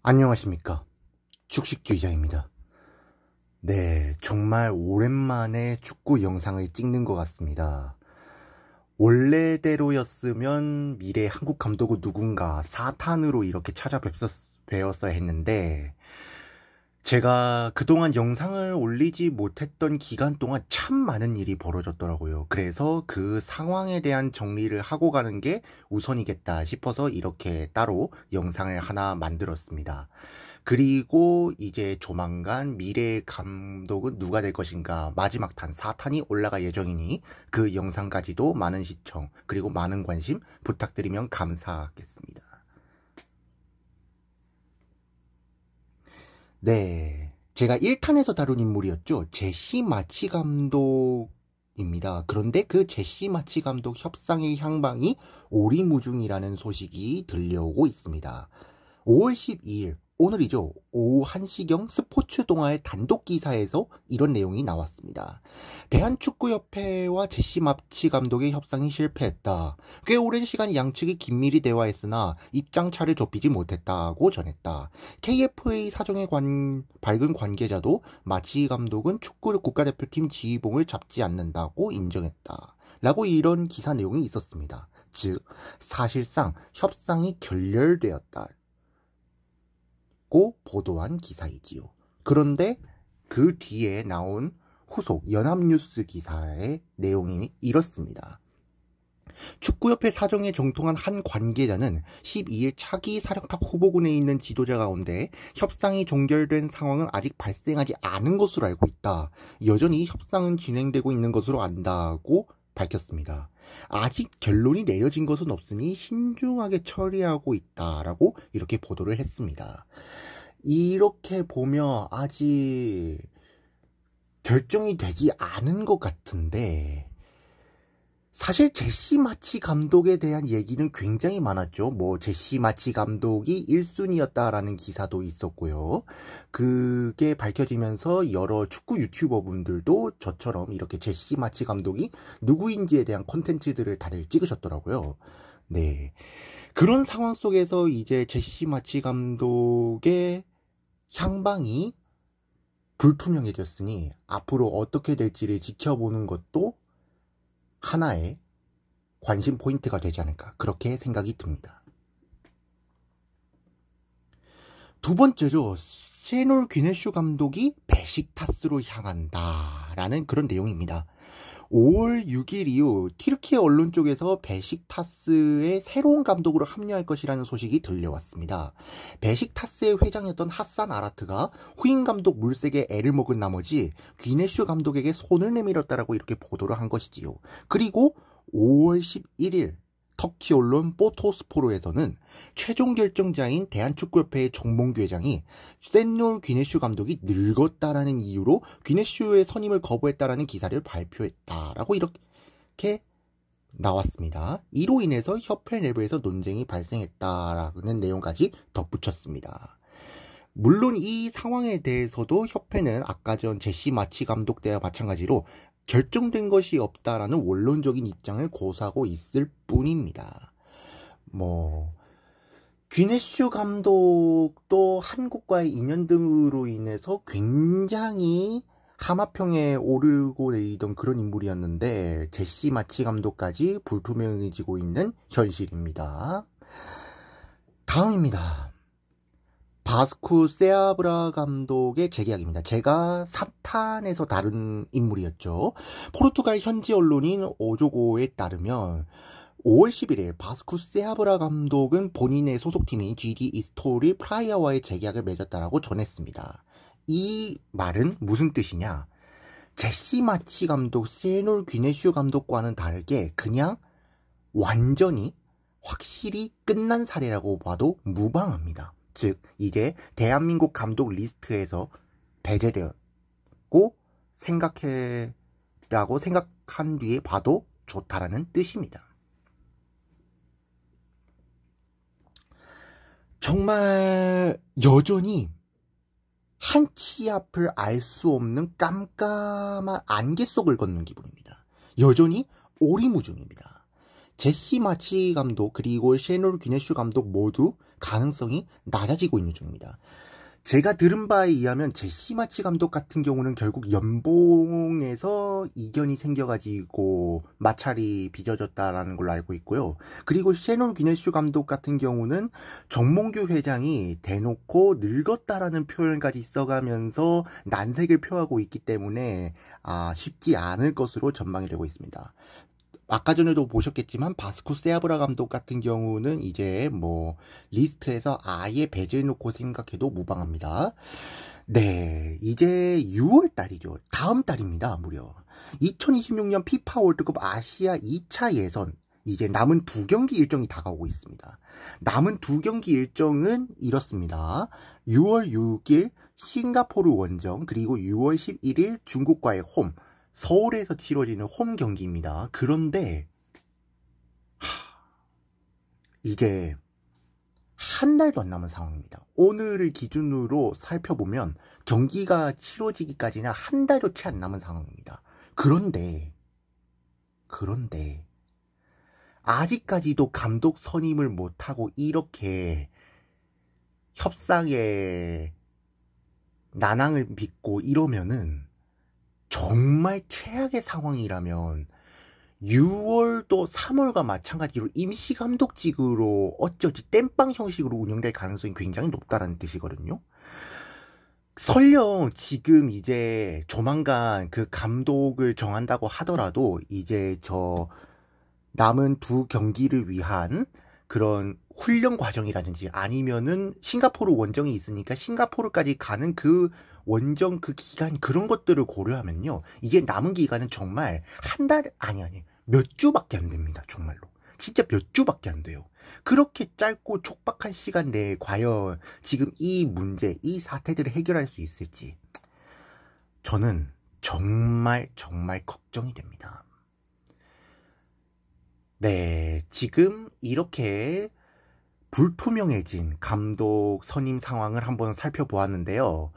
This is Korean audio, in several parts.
안녕하십니까. 축식주의자입니다. 네, 정말 오랜만에 축구 영상을 찍는 것 같습니다. 원래대로였으면 미래 한국 감독은 누군가 사탄으로 이렇게 찾아뵈었어야 했는데, 제가 그동안 영상을 올리지 못했던 기간 동안 참 많은 일이 벌어졌더라고요. 그래서 그 상황에 대한 정리를 하고 가는 게 우선이겠다 싶어서 이렇게 따로 영상을 하나 만들었습니다. 그리고 이제 조만간 미래의 감독은 누가 될 것인가, 마지막 탄 사탄이 올라갈 예정이니 그 영상까지도 많은 시청 그리고 많은 관심 부탁드리면 감사하겠습니다. 네, 제가 1탄에서 다룬 인물이었죠. 제시 마치 감독입니다. 그런데 그 제시 마치 감독 협상의 향방이 오리무중이라는 소식이 들려오고 있습니다. 5월 12일, 오늘이죠. 오후 1시경 스포츠 동아의 단독 기사에서 이런 내용이 나왔습니다. 대한축구협회와 제시 마치 감독의 협상이 실패했다. 꽤 오랜 시간 양측이 긴밀히 대화했으나 입장차를 좁히지 못했다고 전했다. KFA 사정에 밝은 관계자도 마치 감독은 축구 국가대표팀 지휘봉을 잡지 않는다고 인정했다. 라고 이런 기사 내용이 있었습니다. 즉, 사실상 협상이 결렬되었다. 보도한 기사이지요. 그런데 그 뒤에 나온 후속 연합뉴스 기사의 내용이 이렇습니다. 축구협회 사정에 정통한 한 관계자는 12일 차기 사령탑 후보군에 있는 지도자 가운데 협상이 종결된 상황은 아직 발생하지 않은 것으로 알고 있다. 여전히 협상은 진행되고 있는 것으로 안다고 밝혔습니다. 아직 결론이 내려진 것은 없으니 신중하게 처리하고 있다라고 이렇게 보도를 했습니다. 이렇게 보면 아직 결정이 되지 않은 것 같은데, 사실 제시 마치 감독에 대한 얘기는 굉장히 많았죠. 제시 마치 감독이 1순위였다라는 기사도 있었고요. 그게 밝혀지면서 여러 축구 유튜버 분들도 저처럼 이렇게 제시 마치 감독이 누구인지에 대한 콘텐츠들을 다들 찍으셨더라고요. 네. 그런 상황 속에서 이제 제시 마치 감독의 향방이 불투명해졌으니 앞으로 어떻게 될지를 지켜보는 것도 하나의 관심 포인트가 되지 않을까, 그렇게 생각이 듭니다. 두 번째로 세놀 귀네슈 감독이 베식타스로 향한다라는 그런 내용입니다. 5월 6일 이후 튀르키예 언론 쪽에서 베식타스의 새로운 감독으로 합류할 것이라는 소식이 들려왔습니다. 베식타스의 회장이었던 하산 아라트가 후임 감독 물색에 애를 먹은 나머지 귀네슈 감독에게 손을 내밀었다라고 이렇게 보도를 한 것이지요. 그리고 5월 11일 터키 언론 포토스포로에서는 최종 결정자인 대한축구협회의 정몽규 회장이 세놀 귀네슈 감독이 늙었다라는 이유로 귀네슈의 선임을 거부했다라는 기사를 발표했다라고 이렇게 나왔습니다. 이로 인해서 협회 내부에서 논쟁이 발생했다라는 내용까지 덧붙였습니다. 물론 이 상황에 대해서도 협회는 아까 전 제시 마치 감독 때와 마찬가지로 결정된 것이 없다라는 원론적인 입장을 고수하고 있을 뿐입니다. 귀네슈 감독도 한국과의 인연 등으로 인해서 굉장히 하마평에 오르고 내리던 그런 인물이었는데 제시 마치 감독까지 불투명해지고 있는 현실입니다. 다음입니다. 바스쿠 세아브라 감독의 재계약입니다. 제가 3탄에서 다룬 인물이었죠. 포르투갈 현지 언론인 오조고에 따르면 5월 11일 바스쿠 세아브라 감독은 본인의 소속팀인 GD 이스톨이 프라이아와의 재계약을 맺었다라고 전했습니다. 이 말은 무슨 뜻이냐? 제시 마치 감독, 세놀 귀네슈 감독과는 다르게 그냥 완전히 확실히 끝난 사례라고 봐도 무방합니다. 즉, 이제 대한민국 감독 리스트에서 배제되었고 생각한 뒤에 봐도 좋다라는 뜻입니다. 정말 여전히 한 치 앞을 알 수 없는 깜깜한 안개 속을 걷는 기분입니다. 여전히 오리무중입니다. 제시 마치 감독 그리고 셰놀 귀네슈 감독 모두 가능성이 낮아지고 있는 중입니다. 제가 들은 바에 의하면 제시 마치 감독 같은 경우는 결국 연봉에서 이견이 생겨가지고 마찰이 빚어졌다라는 걸로 알고 있고요. 그리고 셰놀 귀네슈 감독 같은 경우는 정몽규 회장이 대놓고 늙었다라는 표현까지 써가면서 난색을 표하고 있기 때문에 쉽지 않을 것으로 전망이 되고 있습니다. 아까 전에도 보셨겠지만 바스쿠 세아브라 감독 같은 경우는 이제 뭐 리스트에서 아예 배제해놓고 생각해도 무방합니다. 네, 이제 6월 달이죠. 다음 달입니다. 무려 2026년 피파 월드컵 아시아 2차 예선 이제 남은 2경기 일정이 다가오고 있습니다. 남은 2경기 일정은 이렇습니다. 6월 6일 싱가포르 원정 그리고 6월 11일 중국과의 홈 서울에서 치러지는 홈 경기입니다. 그런데 이제 한 달도 안 남은 상황입니다. 오늘을 기준으로 살펴보면 경기가 치러지기까지는 한 달도 채 안 남은 상황입니다. 그런데 아직까지도 감독 선임을 못하고 이렇게 협상에 난항을 빚고 이러면은 정말 최악의 상황이라면 6월도 3월과 마찬가지로 임시감독직으로 어쩌지 땜빵 형식으로 운영될 가능성이 굉장히 높다라는 뜻이거든요. 설령 지금 이제 조만간 그 감독을 정한다고 하더라도 이제 저 남은 2경기를 위한 그런 훈련 과정이라든지 아니면은 싱가포르 원정이 있으니까 싱가포르까지 가는 그 원정 그 기간 그런 것들을 고려하면요. 이게 남은 기간은 정말 한 달 아니 몇 주밖에 안 됩니다. 정말로. 진짜 몇 주밖에 안 돼요. 그렇게 짧고 촉박한 시간 내에 과연 지금 이 문제, 이 사태들을 해결할 수 있을지 저는 정말 걱정이 됩니다. 네, 지금 이렇게 불투명해진 감독 선임 상황을 한번 살펴보았는데요.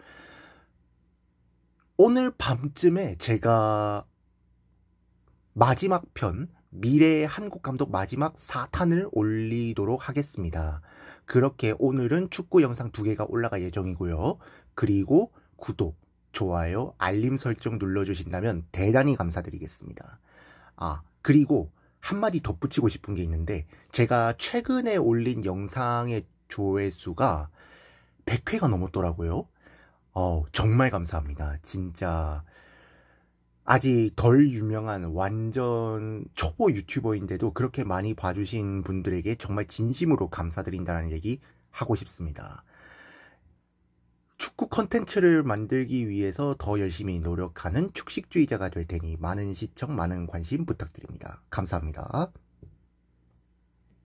오늘 밤쯤에 제가 마지막 편 미래의 한국 감독 마지막 4탄을 올리도록 하겠습니다. 그렇게 오늘은 축구 영상 2개가 올라갈 예정이고요. 그리고 구독, 좋아요, 알림 설정 눌러주신다면 대단히 감사드리겠습니다. 그리고 한마디 덧붙이고 싶은 게 있는데 제가 최근에 올린 영상의 조회수가 100회가 넘었더라고요. 정말 감사합니다. 진짜 아직 덜 유명한 완전 초보 유튜버인데도 그렇게 많이 봐주신 분들에게 정말 진심으로 감사드린다는 얘기 하고 싶습니다. 축구 컨텐츠를 만들기 위해서 더 열심히 노력하는 축식주의자가 될 테니 많은 시청, 많은 관심 부탁드립니다. 감사합니다.